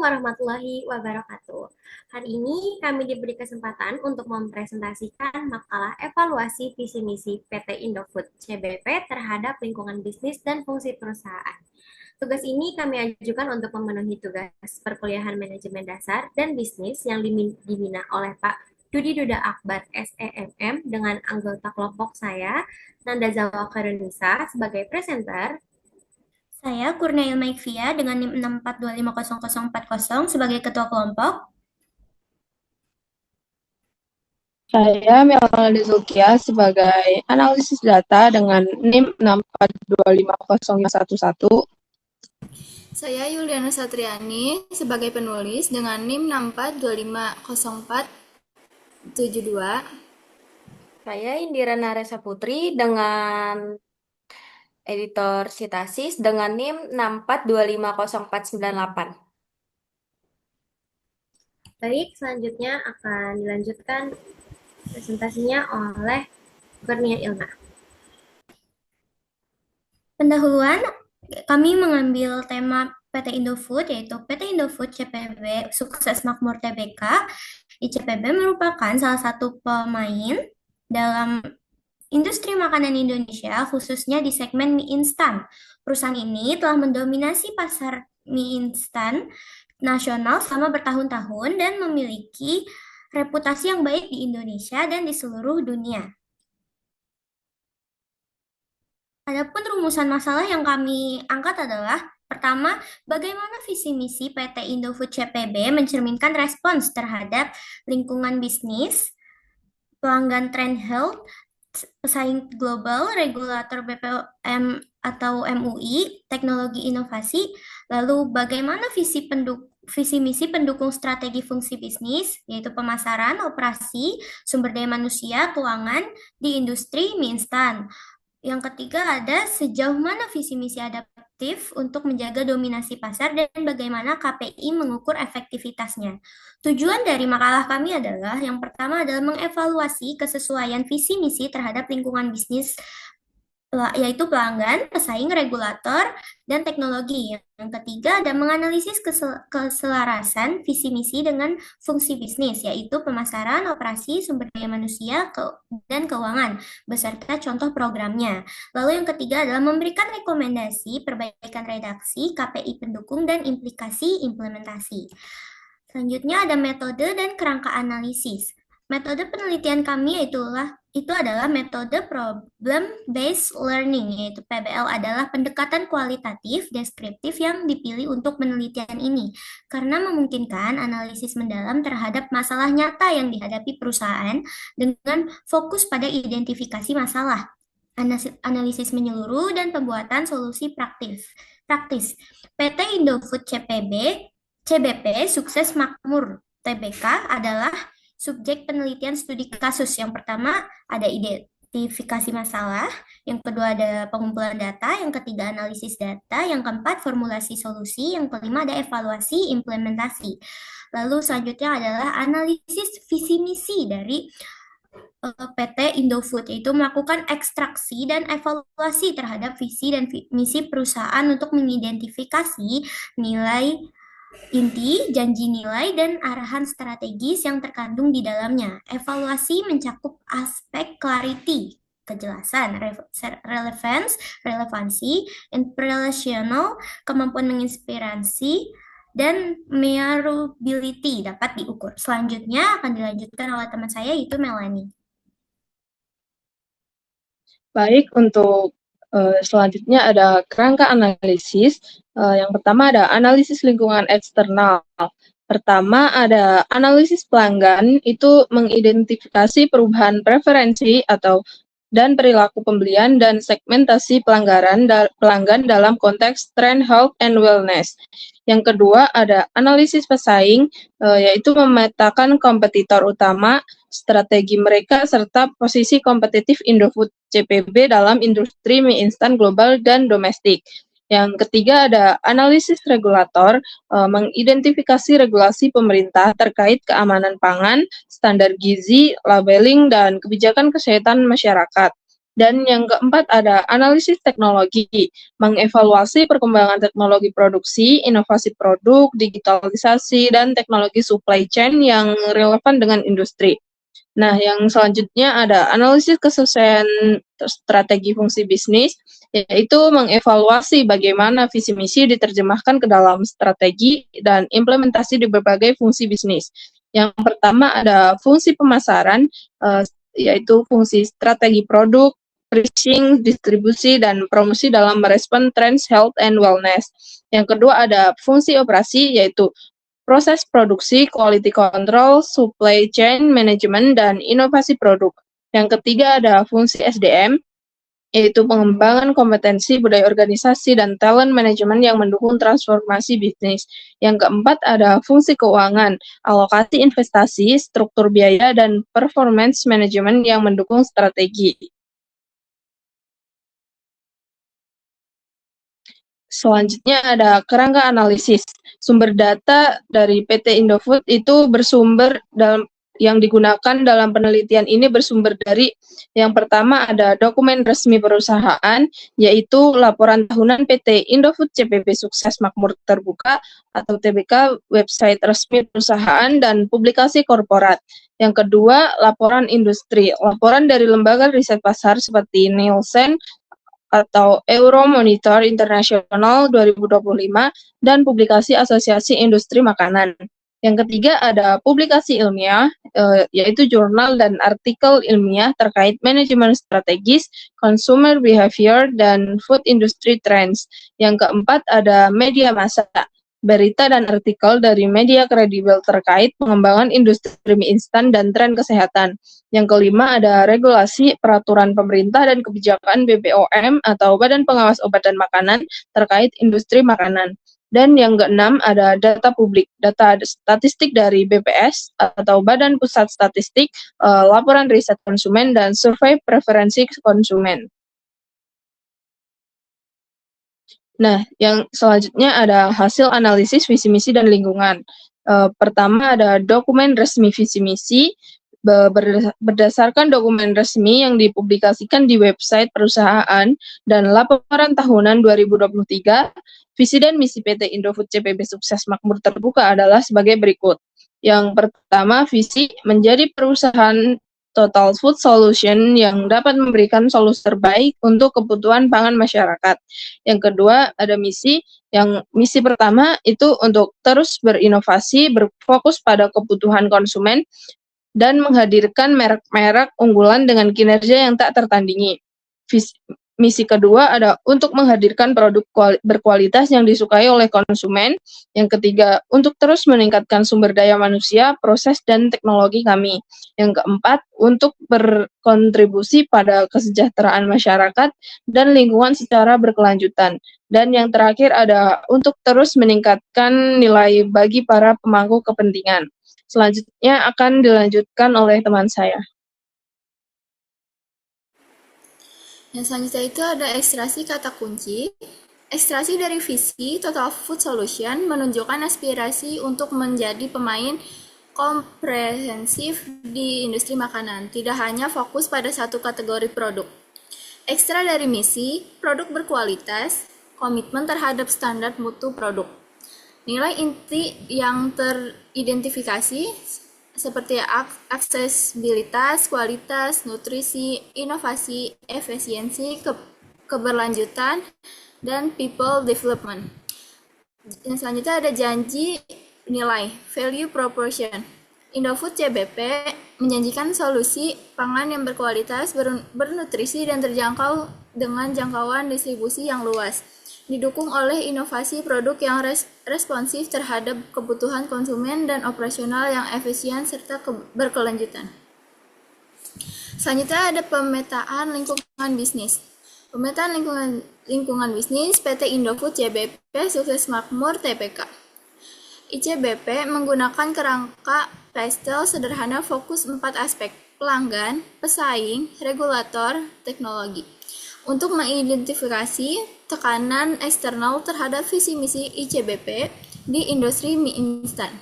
warahmatullahi wabarakatuh. Hari ini kami diberi kesempatan untuk mempresentasikan makalah evaluasi visi misi PT Indofood CBP terhadap lingkungan bisnis dan fungsi perusahaan. Tugas ini kami ajukan untuk memenuhi tugas perkuliahan manajemen dasar dan bisnis yang dibina oleh Pak Dudi Duda Akbar SEMM dengan anggota kelompok saya, Nanda Zawa Karunisa sebagai presenter. Saya Kurnia Ilma Ikvia dengan NIM 642500040 sebagai ketua kelompok. Saya Melanie Zulkia sebagai analisis data dengan NIM 6425011. Saya Yuliana Satriani sebagai penulis dengan NIM 642500472. Saya Indira Naresa Putri dengan editor Sitasis dengan NIM 6425048. Baik, selanjutnya akan dilanjutkan presentasinya oleh Kurnia Ilma. Pendahuluan, kami mengambil tema PT Indofood, yaitu PT Indofood CPB Sukses Makmur TBK. ICPB merupakan salah satu pemain dalam industri makanan Indonesia, khususnya di segmen mie instan. Perusahaan ini telah mendominasi pasar mie instan nasional selama bertahun-tahun dan memiliki reputasi yang baik di Indonesia dan di seluruh dunia. Adapun rumusan masalah yang kami angkat adalah pertama, bagaimana visi misi PT Indofood CPB mencerminkan respons terhadap lingkungan bisnis, pelanggan trend health, pesaing global, regulator BPOM atau MUI, teknologi inovasi, lalu bagaimana visi misi pendukung strategi fungsi bisnis, yaitu pemasaran, operasi, sumber daya manusia, keuangan di industri mie instan. Yang ketiga ada sejauh mana visi misi adaptif untuk menjaga dominasi pasar dan bagaimana KPI mengukur efektivitasnya. Tujuan dari makalah kami adalah yang pertama adalah mengevaluasi kesesuaian visi misi terhadap lingkungan bisnis, yaitu pelanggan, pesaing, regulator, dan teknologi. Yang ketiga ada menganalisis keselarasan visi misi dengan fungsi bisnis, yaitu pemasaran, operasi, sumber daya manusia, dan keuangan, beserta contoh programnya. Lalu yang ketiga adalah memberikan rekomendasi perbaikan redaksi, KPI pendukung, dan implikasi implementasi. Selanjutnya ada metode dan kerangka analisis. Metode penelitian kami itu adalah metode problem based learning, yaitu PBL adalah pendekatan kualitatif deskriptif yang dipilih untuk penelitian ini karena memungkinkan analisis mendalam terhadap masalah nyata yang dihadapi perusahaan dengan fokus pada identifikasi masalah, analisis menyeluruh, dan pembuatan solusi praktis. PT Indofood CBP Sukses Makmur TBK adalah subjek penelitian studi kasus. Yang pertama ada identifikasi masalah, yang kedua ada pengumpulan data, yang ketiga analisis data, yang keempat formulasi solusi, yang kelima ada evaluasi implementasi. Lalu selanjutnya adalah analisis visi misi dari PT Indofood, yaitu melakukan ekstraksi dan evaluasi terhadap visi dan misi perusahaan untuk mengidentifikasi nilai inti, janji nilai, dan arahan strategis yang terkandung di dalamnya. Evaluasi mencakup aspek clarity, kejelasan, relevansi, interrelational, kemampuan menginspirasi, dan measurability dapat diukur. Selanjutnya akan dilanjutkan oleh teman saya, yaitu Melanie. Baik, untuk selanjutnya ada kerangka analisis. Yang pertama ada analisis lingkungan eksternal. Pertama ada analisis pelanggan, itu mengidentifikasi perubahan preferensi dan perilaku pembelian dan segmentasi pelanggan dalam konteks trend health and wellness. Yang kedua ada analisis pesaing, yaitu memetakan kompetitor utama, strategi mereka, serta posisi kompetitif Indofood CPB dalam industri mie instan global dan domestik. Yang ketiga ada analisis regulator, mengidentifikasi regulasi pemerintah terkait keamanan pangan, standar gizi, labeling, dan kebijakan kesehatan masyarakat. Dan yang keempat ada analisis teknologi, mengevaluasi perkembangan teknologi produksi, inovasi produk, digitalisasi, dan teknologi supply chain yang relevan dengan industri. Nah, yang selanjutnya ada analisis kesesuaian strategi fungsi bisnis, yaitu mengevaluasi bagaimana visi misi diterjemahkan ke dalam strategi dan implementasi di berbagai fungsi bisnis. Yang pertama ada fungsi pemasaran, yaitu fungsi strategi produk, pricing, distribusi, dan promosi dalam merespon trends health and wellness. Yang kedua ada fungsi operasi, yaitu proses produksi, quality control, supply chain management, dan inovasi produk. Yang ketiga ada fungsi SDM, yaitu pengembangan kompetensi, budaya organisasi, dan talent management yang mendukung transformasi bisnis. Yang keempat ada fungsi keuangan, alokasi investasi, struktur biaya, dan performance management yang mendukung strategi. Selanjutnya ada kerangka analisis. Sumber data dari PT Indofood itu bersumber yang digunakan dalam penelitian ini bersumber dari yang pertama ada dokumen resmi perusahaan, yaitu laporan tahunan PT Indofood CPB Sukses Makmur Terbuka atau TBK, website resmi perusahaan, dan publikasi korporat. Yang kedua, laporan industri. Laporan dari lembaga riset pasar seperti Nielsen atau Euromonitor Internasional 2025 dan publikasi Asosiasi Industri Makanan. Yang ketiga ada publikasi ilmiah, yaitu jurnal dan artikel ilmiah terkait manajemen strategis, consumer behavior, dan food industry trends. Yang keempat ada media massa, berita dan artikel dari media kredibel terkait pengembangan industri mie instan dan tren kesehatan. Yang kelima ada regulasi, peraturan pemerintah dan kebijakan BPOM atau Badan Pengawas Obat dan Makanan terkait industri makanan. Dan yang keenam ada data publik, data statistik dari BPS atau Badan Pusat Statistik, laporan riset konsumen, dan survei preferensi konsumen. Nah, yang selanjutnya ada hasil analisis visi misi dan lingkungan. Pertama ada dokumen resmi visi misi. Berdasarkan dokumen resmi yang dipublikasikan di website perusahaan dan laporan tahunan 2023, visi dan misi PT Indofood CPB Sukses Makmur Terbuka adalah sebagai berikut. Yang pertama, visi menjadi perusahaan Total Food Solution yang dapat memberikan solusi terbaik untuk kebutuhan pangan masyarakat. Yang kedua, ada misi. Yang misi pertama itu untuk terus berinovasi, berfokus pada kebutuhan konsumen, dan menghadirkan merek-merek unggulan dengan kinerja yang tak tertandingi. Misi kedua ada untuk menghadirkan produk berkualitas yang disukai oleh konsumen. Yang ketiga, untuk terus meningkatkan sumber daya manusia, proses, dan teknologi kami. Yang keempat, untuk berkontribusi pada kesejahteraan masyarakat dan lingkungan secara berkelanjutan. Dan yang terakhir ada untuk terus meningkatkan nilai bagi para pemangku kepentingan. Selanjutnya akan dilanjutkan oleh teman saya. Yang selanjutnya itu ada ekstraksi kata kunci. Ekstraksi dari visi Total Food Solution menunjukkan aspirasi untuk menjadi pemain komprehensif di industri makanan, tidak hanya fokus pada satu kategori produk. Ekstra dari misi, produk berkualitas, komitmen terhadap standar mutu produk. Nilai inti yang teridentifikasi seperti aksesibilitas, kualitas, nutrisi, inovasi, efisiensi, keberlanjutan, dan people development. Yang selanjutnya ada janji nilai, value proportion. Indofood CBP menjanjikan solusi pangan yang berkualitas, bernutrisi, dan terjangkau dengan jangkauan distribusi yang luas. Didukung oleh inovasi produk yang responsif terhadap kebutuhan konsumen dan operasional yang efisien serta berkelanjutan. Selanjutnya ada pemetaan lingkungan bisnis. Pemetaan lingkungan bisnis PT Indofood CBP Sukses Makmur TPK. ICBP menggunakan kerangka pastel sederhana fokus 4 aspek: pelanggan, pesaing, regulator, teknologi. Untuk mengidentifikasi tekanan eksternal terhadap visi misi ICBP di industri mie instan.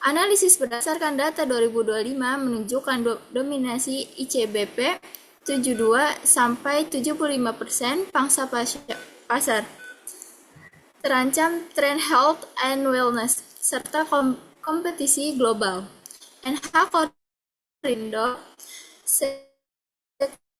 Analisis berdasarkan data 2025 menunjukkan dominasi ICBP 72-75% pangsa pasar. Terancam tren health and wellness, serta kompetisi global. NH Korindo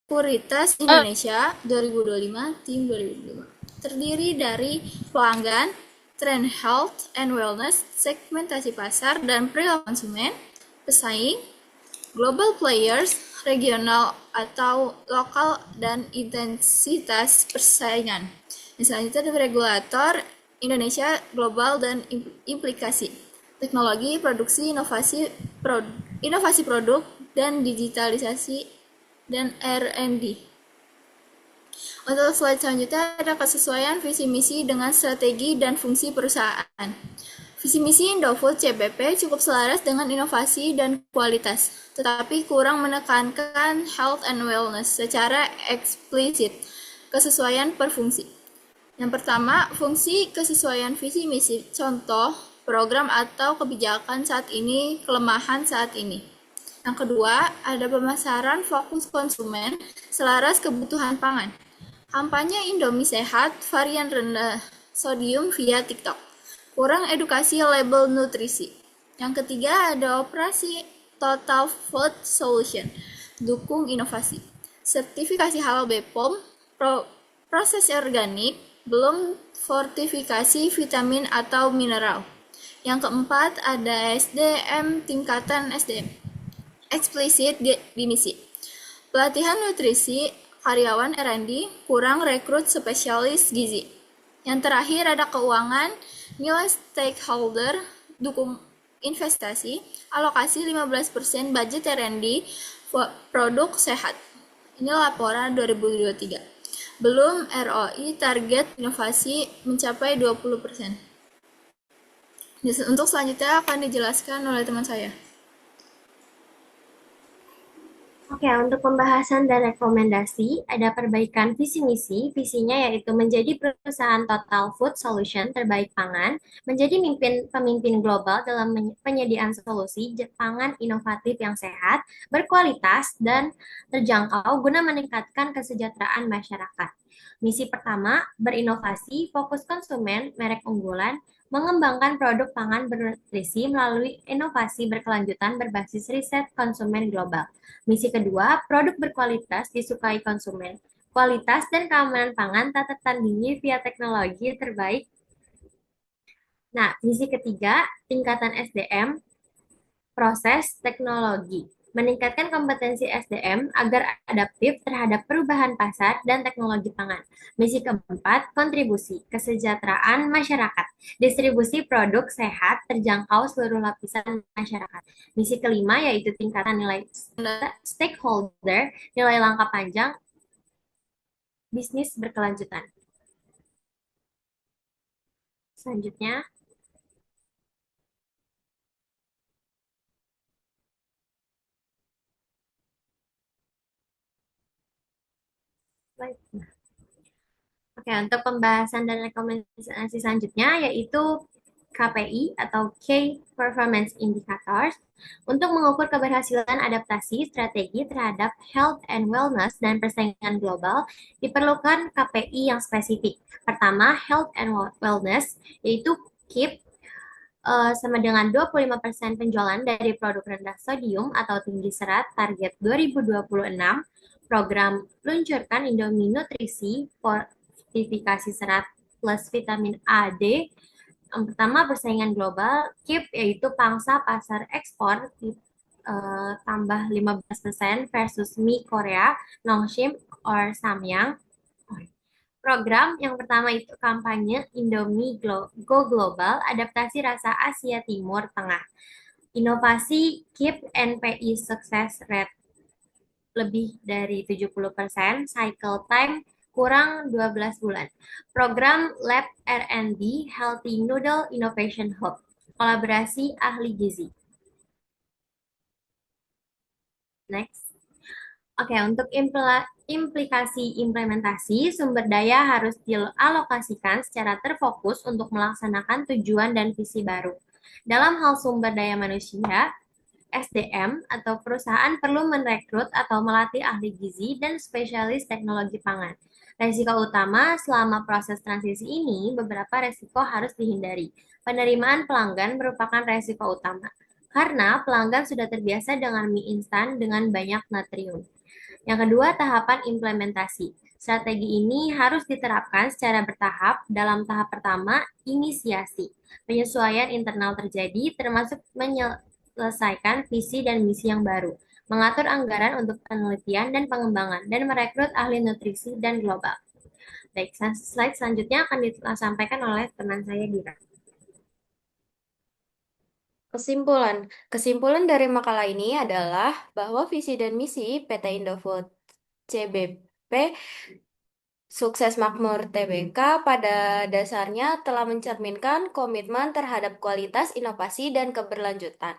Sekuritas Indonesia 2025, tim 2025. Terdiri dari pelanggan, tren health and wellness, segmentasi pasar, dan perilaku konsumen, pesaing, global players, regional atau lokal, dan intensitas persaingan. Selanjutnya ada regulator, Indonesia, global, dan implikasi. Teknologi, produksi, inovasi produk, dan digitalisasi, dan R&D. Untuk slide selanjutnya ada kesesuaian visi misi dengan strategi dan fungsi perusahaan. Visi misi Indofood CBP cukup selaras dengan inovasi dan kualitas, tetapi kurang menekankan health and wellness secara eksplisit. Kesesuaian per fungsi. Yang pertama, fungsi kesesuaian visi misi. Contoh, program atau kebijakan saat ini, kelemahan saat ini. Yang kedua, ada pemasaran fokus konsumen selaras kebutuhan pangan. Kampanye Indomie Sehat, varian rendah sodium via TikTok. Kurang edukasi label nutrisi. Yang ketiga, ada operasi Total Food Solution. Dukung inovasi. Sertifikasi halal BPOM, proses organik, belum fortifikasi vitamin atau mineral. Yang keempat, ada SDM, tingkatan SDM. Eksplisit di misi. Pelatihan nutrisi, karyawan R&D, kurang rekrut spesialis gizi. Yang terakhir ada keuangan, nilai stakeholder, dukung investasi, alokasi 15% budget R&D, produk sehat. Ini laporan 2023. Belum ROI, target inovasi mencapai 20%. Untuk selanjutnya akan dijelaskan oleh teman saya. Oke, untuk pembahasan dan rekomendasi, ada perbaikan visi misi. Visinya yaitu menjadi perusahaan Total Food Solution terbaik pangan, menjadi pemimpin global dalam penyediaan solusi pangan inovatif yang sehat, berkualitas, dan terjangkau guna meningkatkan kesejahteraan masyarakat. Misi pertama, berinovasi, fokus konsumen, merek unggulan, mengembangkan produk pangan bernutrisi melalui inovasi berkelanjutan berbasis riset konsumen global. Misi kedua, produk berkualitas disukai konsumen. Kualitas dan keamanan pangan tak tertandingi via teknologi terbaik. Nah, misi ketiga, tingkatan SDM, proses teknologi. Meningkatkan kompetensi SDM agar adaptif terhadap perubahan pasar dan teknologi pangan. Misi keempat, kontribusi, kesejahteraan masyarakat. Distribusi produk sehat terjangkau seluruh lapisan masyarakat. Misi kelima yaitu tingkatan nilai stakeholder, nilai langkah panjang, bisnis berkelanjutan. Selanjutnya, oke, untuk pembahasan dan rekomendasi selanjutnya yaitu KPI atau Key Performance Indicators untuk mengukur keberhasilan adaptasi strategi terhadap health and wellness dan persaingan global diperlukan KPI yang spesifik. Pertama, health and wellness yaitu KEEP sama dengan 25% penjualan dari produk rendah sodium atau tinggi serat target 2026. Program luncurkan Indomie Nutrisi fortifikasi serat plus vitamin A, D. Yang pertama, persaingan global, KEEP yaitu pangsa pasar ekspor tambah 15% versus mie Korea, Nongshim, or Samyang. Program yang pertama itu kampanye Indomie Go Global, adaptasi rasa Asia Timur Tengah. Inovasi KEEP NPI Success Rate lebih dari 70%, cycle time kurang 12 bulan. Program Lab R&D Healthy Noodle Innovation Hub, kolaborasi ahli gizi. Next. Oke, untuk implikasi implementasi, sumber daya harus dialokasikan secara terfokus untuk melaksanakan tujuan dan visi baru. Dalam hal sumber daya manusia, SDM atau perusahaan perlu merekrut atau melatih ahli gizi dan spesialis teknologi pangan. Resiko utama selama proses transisi ini, beberapa resiko harus dihindari. Penerimaan pelanggan merupakan resiko utama, karena pelanggan sudah terbiasa dengan mie instan dengan banyak natrium. Yang kedua, tahapan implementasi. Strategi ini harus diterapkan secara bertahap. Dalam tahap pertama, inisiasi. Penyesuaian internal terjadi, termasuk menyelesaikan visi dan misi yang baru, mengatur anggaran untuk penelitian dan pengembangan, dan merekrut ahli nutrisi dan global. Baik, slide selanjutnya akan disampaikan oleh teman saya, Dira. Kesimpulan dari makalah ini adalah bahwa visi dan misi PT Indofood CBP Sukses Makmur Tbk pada dasarnya telah mencerminkan komitmen terhadap kualitas, inovasi, dan keberlanjutan.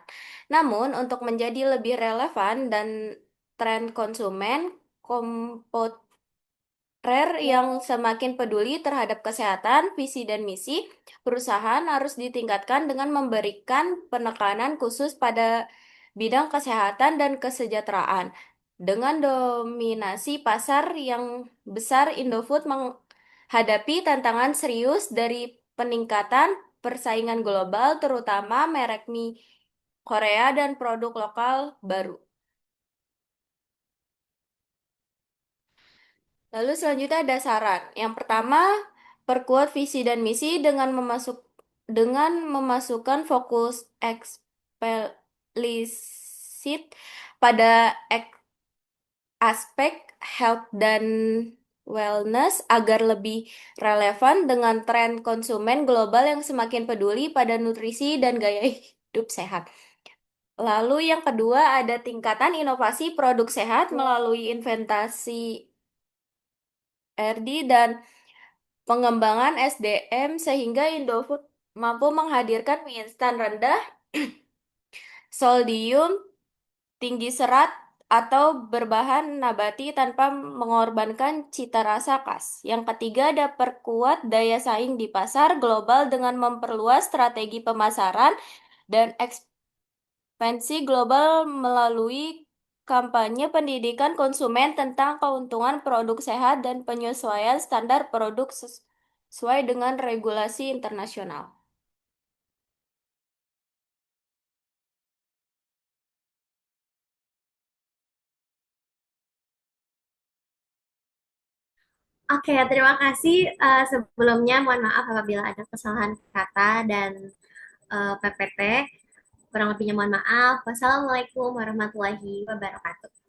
Namun, untuk menjadi lebih relevan dan tren konsumen kompoter yang semakin peduli terhadap kesehatan, visi dan misi, perusahaan harus ditingkatkan dengan memberikan penekanan khusus pada bidang kesehatan dan kesejahteraan. Dengan dominasi pasar yang besar, Indofood menghadapi tantangan serius dari peningkatan persaingan global, terutama merek mie Korea dan produk lokal baru. Lalu selanjutnya ada saran. Yang pertama, perkuat visi dan misi dengan memasukkan fokus eksplisit pada aspek health dan wellness agar lebih relevan dengan tren konsumen global yang semakin peduli pada nutrisi dan gaya hidup sehat. Lalu yang kedua ada tingkatan inovasi produk sehat melalui inventasi RD dan pengembangan SDM sehingga Indofood mampu menghadirkan mie instan rendah sodium, tinggi serat, atau berbahan nabati tanpa mengorbankan cita rasa khas. Yang ketiga ada perkuat daya saing di pasar global dengan memperluas strategi pemasaran dan ekspansi global melalui kampanye pendidikan konsumen tentang keuntungan produk sehat dan penyesuaian standar produk sesuai dengan regulasi internasional. Oke, terima kasih. Sebelumnya mohon maaf apabila ada kesalahan kata dan PPT. Kurang lebihnya mohon maaf. Wassalamualaikum warahmatullahi wabarakatuh.